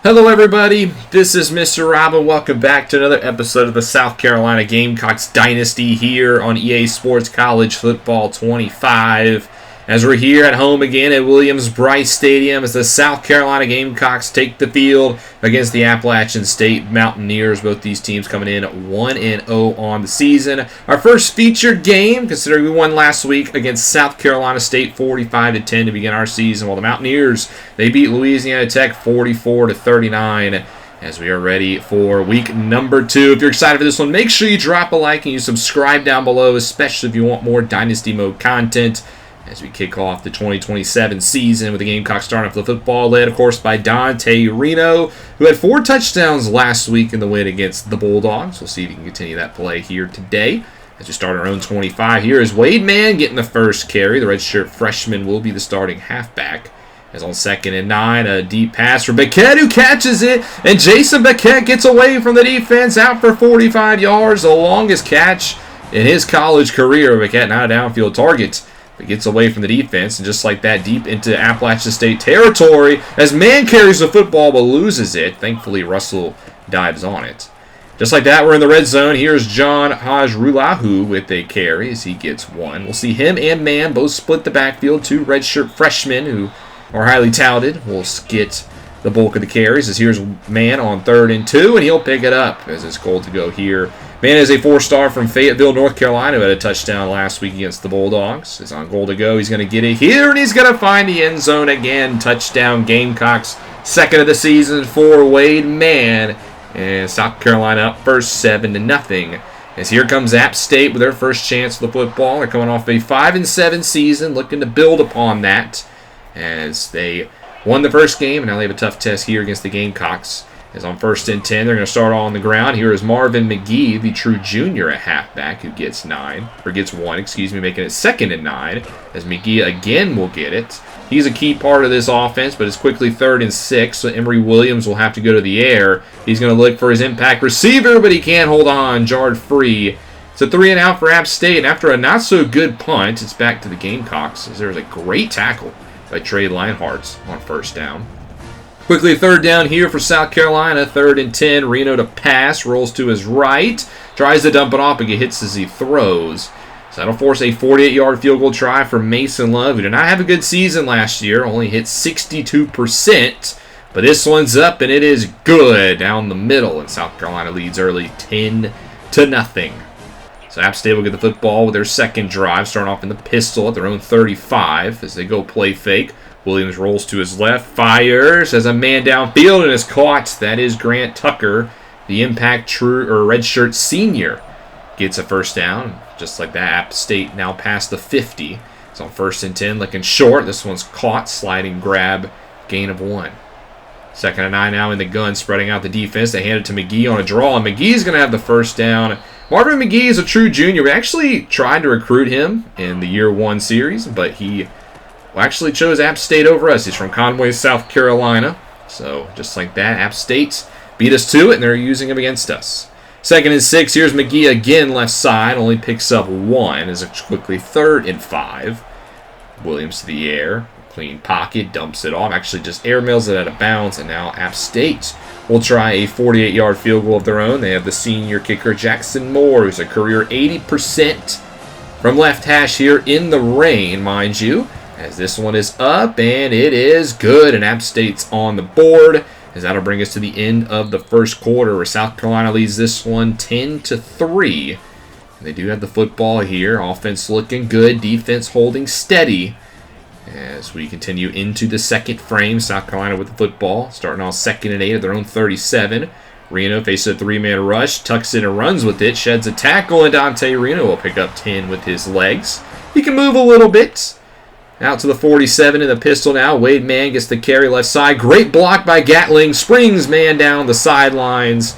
Hello everybody, this is Mr. Robin. Welcome back to another episode of the South Carolina Gamecocks Dynasty here on EA Sports College Football 25. As we're here at home again at Williams-Brice Stadium as the South Carolina Gamecocks take the field against the Appalachian State Mountaineers. Both these teams coming in 1-0 on the season. Our first featured game, considering we won last week against South Carolina State 45-10 to begin our season, while the Mountaineers, they beat Louisiana Tech 44-39. As we are ready for week number 2. If you're excited for this one, make sure you drop a like and you subscribe down below, especially if you want more Dynasty Mode content as we kick off the 2027 season with the Gamecocks starting off the football, led, of course, by Dante Reno, who had 4 touchdowns last week in the win against the Bulldogs. We'll see if he can continue that play here today. As we start our own 25, here is Wade Mann getting the first carry. The redshirt freshman will be the starting halfback. As on 2nd and 9, a deep pass for Beckett, who catches it, and Jason Beckett gets away from the defense, out for 45 yards, the longest catch in his college career. Beckett not a downfield target, but gets away from the defense, and just like that, deep into Appalachian State territory, as Mann carries the football but loses it. Thankfully, Russell dives on it. Just like that, we're in the red zone. Here's John Hajrulahu with a carry as he gets one. We'll see him and Mann both split the backfield. 2 redshirt freshmen who are highly touted. We'll get the bulk of the carries as here's Mann on 3rd and 2, and he'll pick it up as it's goal to go here. Mann is a 4-star from Fayetteville, North Carolina, who had a touchdown last week against the Bulldogs. It's on goal to go. He's going to get it here, and he's going to find the end zone again. Touchdown Gamecocks, 2nd of the season for Wade Mann. And South Carolina up first 7-0. As here comes App State with their first chance of the football. They're coming off a 5-7 season, looking to build upon that as they won the first game, and now they have a tough test here against the Gamecocks. As on 1st and 10, they're going to start on the ground. Here is Marvin McGee, the true junior at halfback, who gets 1, making it 2nd and 9, as McGee again will get it. He's a key part of this offense, but it's quickly 3rd and 6, so Emory Williams will have to go to the air. He's going to look for his impact receiver, but he can't hold on, jarred free. It's a 3-and-out for App State, and after a not-so-good punt, it's back to the Gamecocks, as there's a great tackle by Trey Leinhardt on 1st down. Quickly 3rd down here for South Carolina, 3rd and 10. Reno to pass, rolls to his right, tries to dump it off, but he hits as he throws. So that'll force a 48-yard field goal try for Mason Love, who did not have a good season last year, only hit 62%. But this one's up, and it is good down the middle, and South Carolina leads early 10-0. So App State will get the football with their second drive, starting off in the pistol at their own 35 as they go play fake. Williams rolls to his left, fires, has a man downfield, and is caught. That is Grant Tucker, the impact redshirt senior, gets a first down. Just like that, App State now past the 50. It's on 1st and 10, looking short. This one's caught, sliding grab, gain of 1. 2nd and 9 now in the gun, spreading out the defense. They hand it to McGee on a draw, and McGee's going to have the first down. Marvin McGee is a true junior. We actually tried to recruit him in the Year 1 series, but he actually chose App State over us. He's from Conway, South Carolina. So just like that, App State beat us to it, and they're using him against us. 2nd and 6, here's McGee again, left side, only picks up 1 as it's quickly 3rd and 5. Williams to the air, clean pocket, dumps it off, actually just airmails it out of bounds, and now App State will try a 48-yard field goal of their own. They have the senior kicker Jackson Moore, who's a career 80% from left hash here in the rain, mind you. As this one is up, and it is good, and App State's on the board, as that'll bring us to the end of the first quarter, where South Carolina leads this one 10-3. And they do have the football here. Offense looking good, defense holding steady. As we continue into the second frame, South Carolina with the football, starting on 2nd and 8 at their own 37. Reno faces a 3-man rush, tucks it and runs with it, sheds a tackle, and Dante Reno will pick up 10 with his legs. He can move a little bit. Out to the 47 in the pistol now. Wade Mann gets the carry left side. Great block by Gatling. Springs Mann down the sidelines.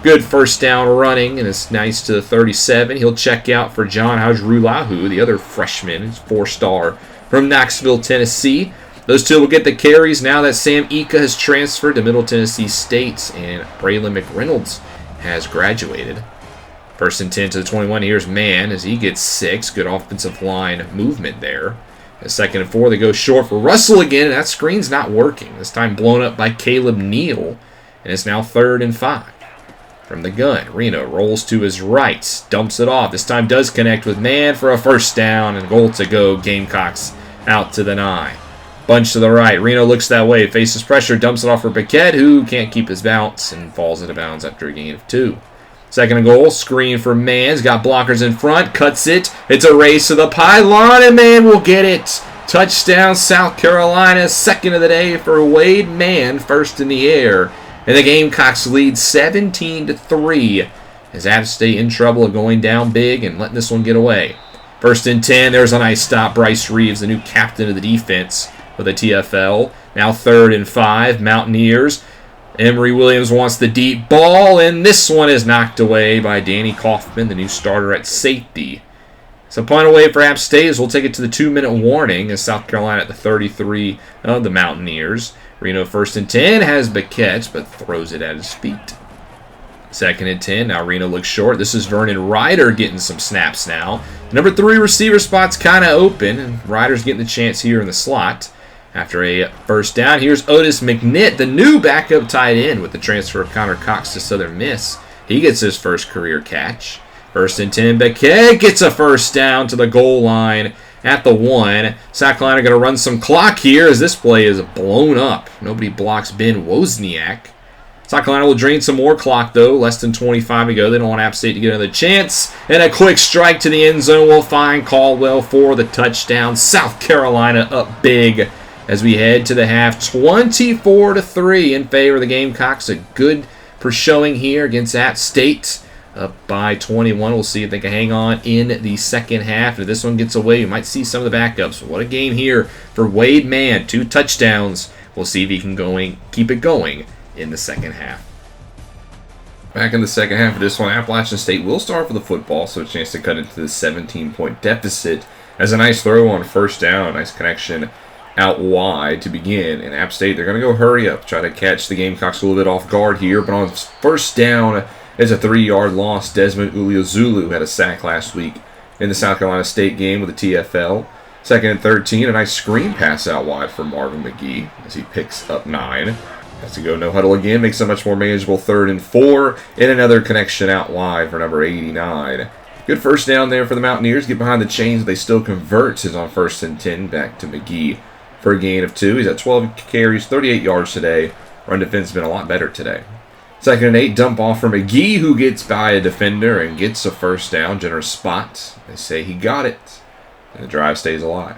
Good first down running, and it's nice to the 37. He'll check out for John Hajrulahu, the other freshman. He's 4-star from Knoxville, Tennessee. Those two will get the carries now that Sam Ika has transferred to Middle Tennessee State, and Braylon McReynolds has graduated. 1st and 10 to the 21. Here's Mann as he gets 6. Good offensive line movement there. A 2nd and 4, they go short for Russell again, and that screen's not working. This time blown up by Caleb Neal, and it's now 3rd and 5. From the gun, Reno rolls to his right, dumps it off. This time does connect with man for a 1st down, and goal to go. Gamecocks out to the 9. Bunch to the right. Reno looks that way, faces pressure, dumps it off for Paquette, who can't keep his bounce and falls into bounds after a gain of 2. 2nd and goal, screen for Mann's got blockers in front, cuts it. It's a race to the pylon, and Mann will get it. Touchdown, South Carolina, 2nd of the day for Wade Mann, 1st in the air. And the Gamecocks lead 17-3 as App State in trouble of going down big and letting this one get away. 1st and 10, there's a nice stop. Bryce Reeves, the new captain of the defense with a TFL. Now 3rd and 5, Mountaineers. Emory Williams wants the deep ball, and this one is knocked away by Danny Kaufman, the new starter at safety. So point away for App State as we'll take it to the 2-minute warning as South Carolina at the 33 of the Mountaineers. Reno 1st and 10 has Paquette, but throws it at his feet. 2nd and 10, now Reno looks short. This is Vernon Ryder getting some snaps now. The number 3 receiver spot's kind of open, and Ryder's getting the chance here in the slot. After a 1st down, here's Otis McNitt, the new backup tight end with the transfer of Connor Cox to Southern Miss. He gets his 1st career catch. 1st and 10, Paquette gets a 1st down to the goal line at the 1. South Carolina going to run some clock here as this play is blown up. Nobody blocks Ben Wozniak. South Carolina will drain some more clock, though. Less than 25 to go. They don't want App State to get another chance. And a quick strike to the end zone will find Caldwell for the touchdown. South Carolina up big as we head to the half. 24-3 in favor of the Gamecocks. A good showing here against App State. Up by 21. We'll see if they can hang on in the 2nd half. If this one gets away, we might see some of the backups. What a game here for Wade Mann. 2 touchdowns. We'll see if he can keep it going in the 2nd half. Back in the 2nd half of this one, Appalachian State will start for the football, so a chance to cut into the 17-point deficit. As a nice throw on 1st down. Nice connection out wide to begin. And App State, they're going to go hurry up. Try to catch the Gamecocks a little bit off guard here. But on 1st down, it's a 3-yard loss. Desmond Uliozulu had a sack last week in the South Carolina State game with a TFL. 2nd and 13, a nice screen pass out wide for Marvin McGee as he picks up 9. Has to go no huddle again, makes a much more manageable 3rd and 4, and another connection out wide for number 89. Good 1st down there for the Mountaineers. Get behind the chains, but they still convert his on 1st and 10 back to McGee for a gain of 2. He's at 12 carries, 38 yards today. Run defense has been a lot better today. 2nd and 8, dump off for McGee, who gets by a defender and gets a 1st down. Generous spot. They say he got it, and the drive stays alive.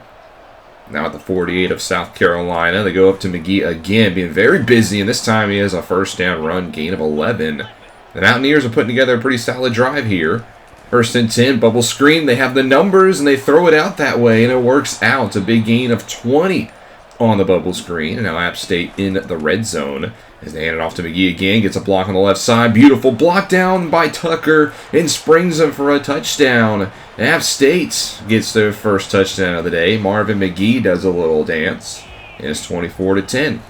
Now at the 48 of South Carolina, they go up to McGee again, being very busy, and this time he has a 1st down run, gain of 11. The Mountaineers are putting together a pretty solid drive here. 1st and 10, bubble screen. They have the numbers, and they throw it out that way, and it works out. A big gain of 20 on the bubble screen. And now App State in the red zone as they hand it off to McGee again. Gets a block on the left side. Beautiful block down by Tucker and springs him for a touchdown. App State gets their 1st touchdown of the day. Marvin McGee does a little dance. And it's 24-10.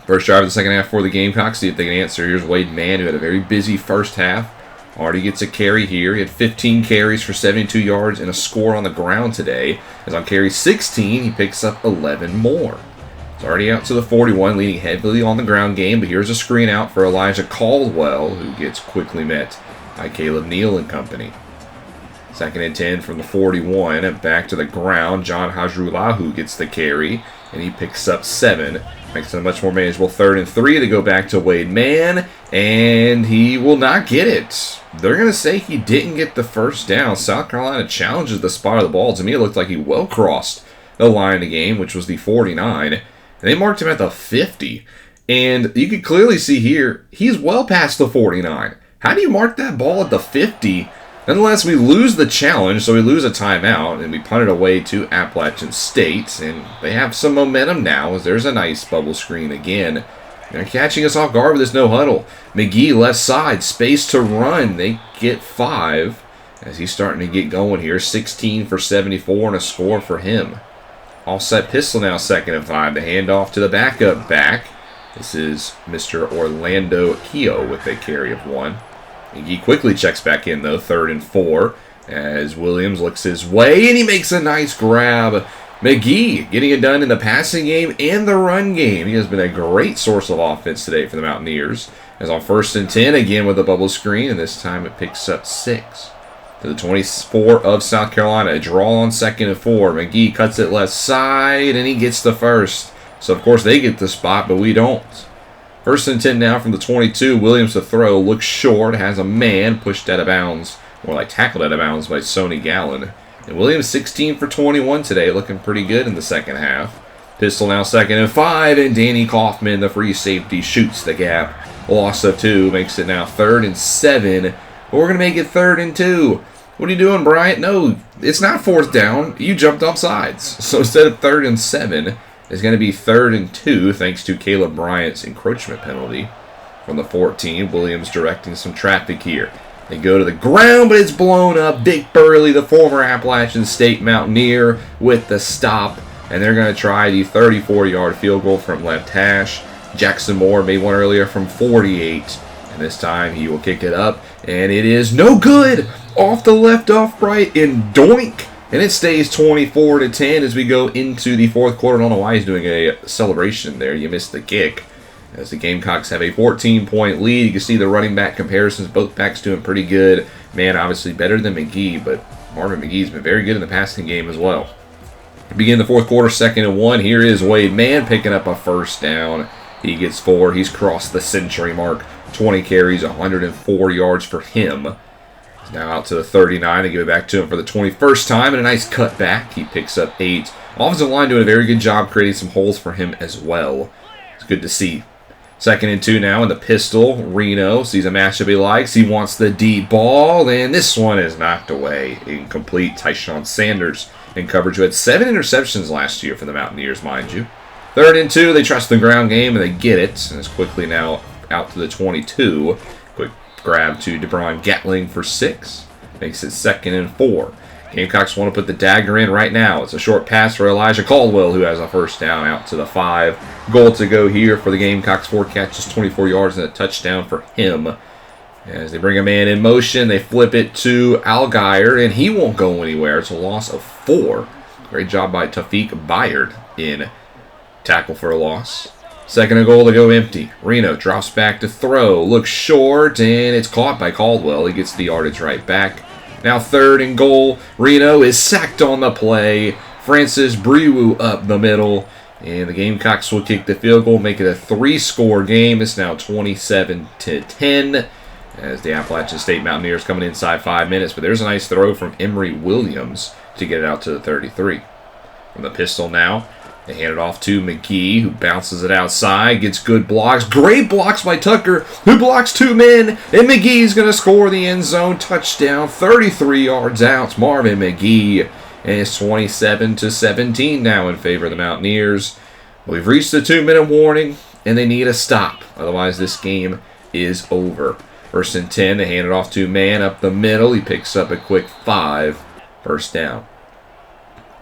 First drive of the 2nd half for the Gamecocks. See if they can answer. Here's Wade Mann, who had a very busy 1st half. Already gets a carry here. He had 15 carries for 72 yards and a score on the ground today. As on carry 16, he picks up 11 more. It's already out to the 41, leaning heavily on the ground game. But here's a screen out for Elijah Caldwell, who gets quickly met by Caleb Neal and company. 2nd and 10 from the 41. And back to the ground. John Hajrulahu gets the carry, and he picks up 7. Makes it a much more manageable 3rd and 3. They go back to Wade Mann, and he will not get it. They're going to say he didn't get the 1st down. South Carolina challenges the spot of the ball. To me, it looked like he well crossed the line of the game, which was the 49. And they marked him at the 50. And you can clearly see here, he's well past the 49. How do you mark that ball at the 50? Nonetheless, we lose the challenge, so we lose a timeout, and we punt it away to Appalachian State. And they have some momentum now, as there's a nice bubble screen again. They're catching us off guard with this no huddle. McGee left side, space to run. They get 5 as he's starting to get going here. 16 for 74 and a score for him. Offset pistol now, 2nd and 5. The handoff to the backup back. This is Mr. Orlando Keogh with a carry of 1. McGee quickly checks back in, though, 3rd and 4, as Williams looks his way, and he makes a nice grab McGee getting it done in the passing game and the run game. He has been a great source of offense today for the Mountaineers. As on 1st and 10, again with a bubble screen, and this time it picks up 6. To the 24 of South Carolina, a draw on 2nd and 4. McGee cuts it left side, and he gets the first. So, of course, they get the spot, but we don't. 1st and 10 now from the 22. Williams to throw, looks short, has a man pushed out of bounds. More like tackled out of bounds by Sonny Gallen. And Williams 16 for 21 today, looking pretty good in the second half. Pistol now 2nd and 5, and Danny Kaufman, the free safety, shoots the gap. Loss of 2 makes it now 3rd and 7. But we're going to make it 3rd and 2. What are you doing, Bryant? No, it's not 4th down. You jumped off sides. So instead of 3rd and 7, it's going to be 3rd and 2 thanks to Caleb Bryant's encroachment penalty. From the 14, Williams directing some traffic here. They go to the ground, but it's blown up. Dick Burley, the former Appalachian State Mountaineer, with the stop. And they're going to try the 34-yard field goal from left hash. Jackson Moore made one earlier from 48. And this time he will kick it up. And it is no good. Off the left, off right, and doink. And it stays 24-10 as we go into the 4th quarter. I don't know why he's doing a celebration there. You missed the kick. As the Gamecocks have a 14-point lead. You can see the running back comparisons. Both backs doing pretty good. Man, obviously better than McGee, but Marvin McGee's been very good in the passing game as well. Begin the 4th quarter, 2nd and 1. Here is Wade Mann picking up a 1st down. He gets 4. He's crossed the century mark. 20 carries, 104 yards for him. He's now out to the 39. They give it back to him for the 21st time, and a nice cutback. He picks up 8. Offensive line doing a very good job creating some holes for him as well. It's good to see. 2nd and 2 now in the pistol. Reno sees a matchup he likes. He wants the deep ball, and this one is knocked away. Incomplete. Tyshawn Sanders in coverage, who had 7 interceptions last year for the Mountaineers, mind you. 3rd and 2, they trust the ground game, and they get it. And it's quickly now out to the 22. Quick grab to DeBron Gatling for 6. Makes it 2nd and 4. Gamecocks want to put the dagger in right now. It's a short pass for Elijah Caldwell, who has a 1st down out to the 5. Goal to go here for the Gamecocks. 4 catches, 24 yards, and a touchdown for him. As they bring a man in motion, they flip it to Algier, and he won't go anywhere. It's a loss of 4. Great job by Tafiq Bayard in tackle for a loss. 2nd and goal to go empty. Reno drops back to throw. Looks short, and it's caught by Caldwell. He gets the yardage right back. Now 3rd and goal. Reno is sacked on the play. Francis Brewu up the middle. And the Gamecocks will kick the field goal, make it a 3-score game. It's now 27-10 as the Appalachian State Mountaineers coming inside 5 minutes. But there's a nice throw from Emory Williams to get it out to the 33. From the pistol now, they hand it off to McGee, who bounces it outside, gets good blocks. Great blocks by Tucker, who blocks 2 men. And McGee's going to score the end zone touchdown, 33 yards out. Marvin McGee. And it's 27-17 now in favor of the Mountaineers. We've reached the 2-minute warning, and they need a stop. Otherwise, this game is over. 1st and 10, they hand it off to Mann up the middle. He picks up a quick 5. 1st down.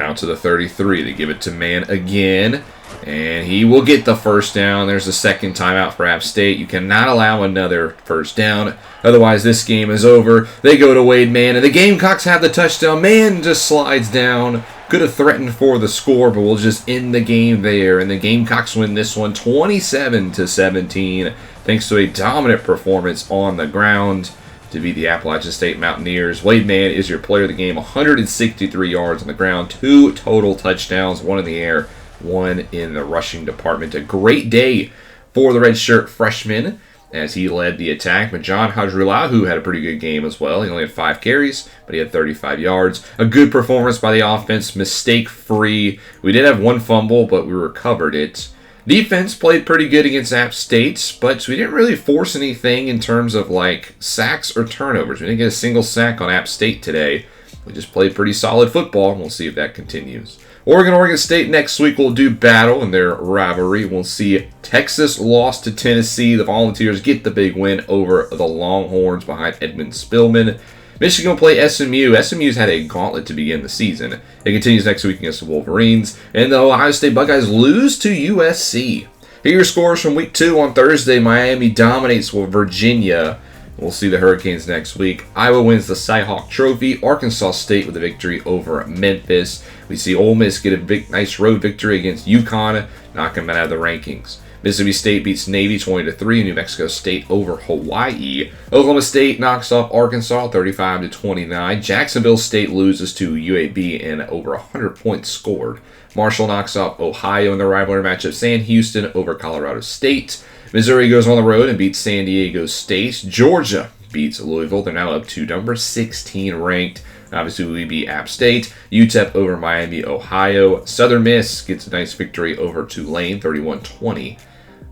Out to the 33. They give it to Mann again, and he will get the 1st down. There's the 2nd timeout for App State. You cannot allow another 1st down. Otherwise, this game is over. They go to Wade Mann, and the Gamecocks have the touchdown. Mann just slides down. Could have threatened for the score, but we'll just end the game there. And the Gamecocks win this one 27-17, thanks to a dominant performance on the ground to beat the Appalachian State Mountaineers. Wade Mann is your player of the game. 163 yards on the ground, 2 total touchdowns, 1 in the air, 1 in the rushing department. A great day for the redshirt freshman as he led the attack. But John Hadrulahu had a pretty good game as well. He only had 5 carries, but he had 35 yards. A good performance by the offense, mistake-free. We did have 1 fumble, but we recovered it. Defense played pretty good against App State, but we didn't really force anything in terms of like sacks or turnovers. We didn't get a single sack on App State today. We just played pretty solid football, and we'll see if that continues. Oregon State next week will do battle in their rivalry. We'll see Texas lost to Tennessee. The Volunteers get the big win over the Longhorns behind Edmund Spillman. Michigan will play SMU. SMU's had a gauntlet to begin the season. It continues next week against the Wolverines. And the Ohio State Buckeyes lose to USC. Here are your scores from week 2 on Thursday. Miami dominates Virginia We'll see the Hurricanes next week. Iowa wins the Cy-Hawk Trophy. Arkansas State with a victory over Memphis. We see Ole Miss get a nice road victory against UConn, knocking them out of the rankings. Mississippi State beats Navy 20-3. New Mexico State over Hawaii. Oklahoma State knocks off Arkansas 35-29. Jacksonville State loses to UAB in over 100 points scored. Marshall knocks off Ohio in the rivalry matchup. Sam Houston over Colorado State. Missouri goes on the road and beats San Diego State. Georgia beats Louisville. They're now up to number 16 ranked. Obviously, we beat App State. UTEP over Miami, Ohio. Southern Miss gets a nice victory over Tulane, 31-20.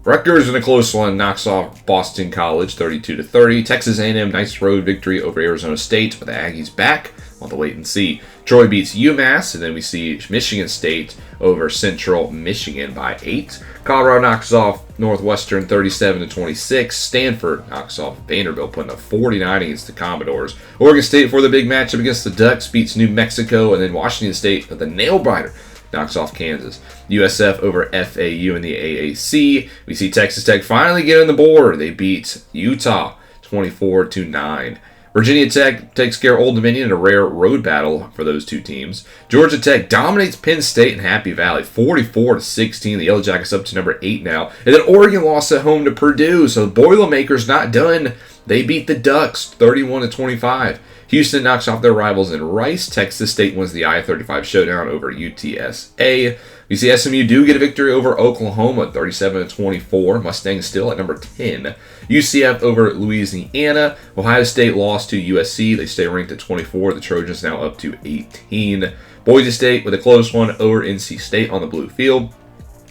Rutgers in a close one knocks off Boston College, 32-30. Texas A&M, nice road victory over Arizona State with the Aggies back. We'll have to wait and see. Troy beats UMass, and then we see Michigan State over Central Michigan by 8. Colorado knocks off Northwestern 37-26. Stanford knocks off Vanderbilt, putting up 49 against the Commodores. Oregon State for the big matchup against the Ducks beats New Mexico, and then Washington State with the nail-biter knocks off Kansas. USF over FAU in the AAC. We see Texas Tech finally get on the board. They beat Utah 24-9. Virginia Tech takes care of Old Dominion in a rare road battle for those two teams. Georgia Tech dominates Penn State and Happy Valley 44-16. The Yellow Jackets up to number 8 now. And then Oregon lost at home to Purdue. So the Boilermakers not done. They beat the Ducks 31-25. Houston knocks off their rivals in Rice. Texas State wins the I-35 showdown over UTSA. We see SMU do get a victory over Oklahoma, 37-24. Mustangs still at number 10. UCF over Louisiana. Ohio State lost to USC. They stay ranked at 24. The Trojans now up to 18. Boise State with a close one over NC State on the blue field.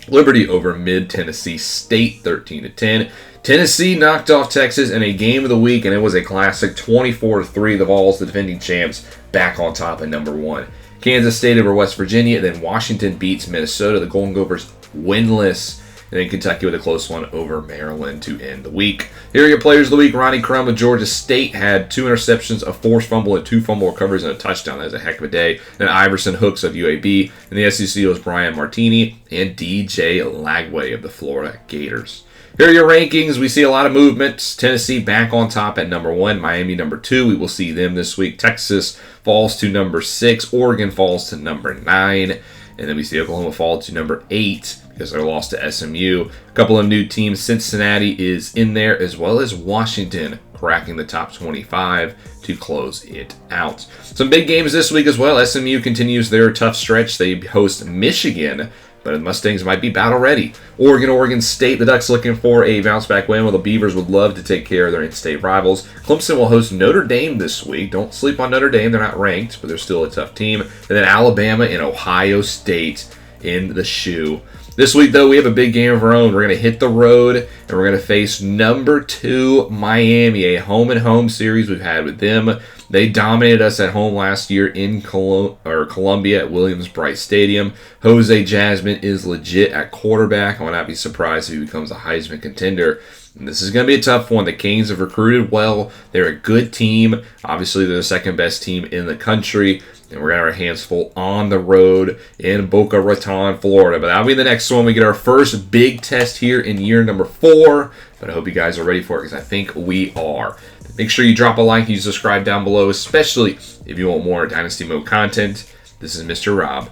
Liberty over Mid-Tennessee State, 13-10. Tennessee knocked off Texas in a game of the week, and it was a classic 24-3. The Vols, the defending champs, back on top at number 1. Kansas State over West Virginia, then Washington beats Minnesota. The Golden Gophers winless. And then Kentucky with a close one over Maryland to end the week. Here are your players of the week. Ronnie Crum of Georgia State had 2 interceptions, a forced fumble, and 2 fumble recoveries and a touchdown. That was a heck of a day. Then Iverson Hooks of UAB. And the SEC was Brian Martini and DJ Lagway of the Florida Gators. Here are your rankings. We see a lot of movement. Tennessee back on top at number 1. Miami number 2. We will see them this week. Texas falls to number 6. Oregon falls to number 9. And then we see Oklahoma fall to number 8 because they're lost to SMU. A couple of new teams. Cincinnati is in there, as well as Washington cracking the top 25 to close it out. Some big games this week as well. SMU continues their tough stretch. They host Michigan, but the Mustangs might be battle ready. Oregon State, the Ducks looking for a bounce-back win, while the Beavers would love to take care of their in-state rivals. Clemson will host Notre Dame this week. Don't sleep on Notre Dame. They're not ranked, but they're still a tough team. And then Alabama and Ohio State in the shoe. This week, though, we have a big game of our own. We're going to hit the road, and we're going to face number 2 Miami, a home-and-home series we've had with them. They dominated us at home last year in Columbia at Williams-Brice Stadium. Jose Jasmine is legit at quarterback. I would not be surprised if he becomes a Heisman contender. And this is going to be a tough one. The Canes have recruited well. They're a good team. Obviously, they're the second-best team in the country. And we're going to have our hands full on the road in Boca Raton, Florida. But that'll be the next one. We get our first big test here in year number 4. But I hope you guys are ready for it, because I think we are. Make sure you drop a like and you subscribe down below, especially if you want more Dynasty Mode content. This is Mr. Rob,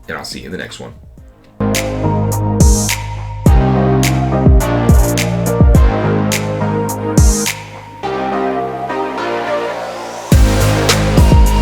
and I'll see you in the next one.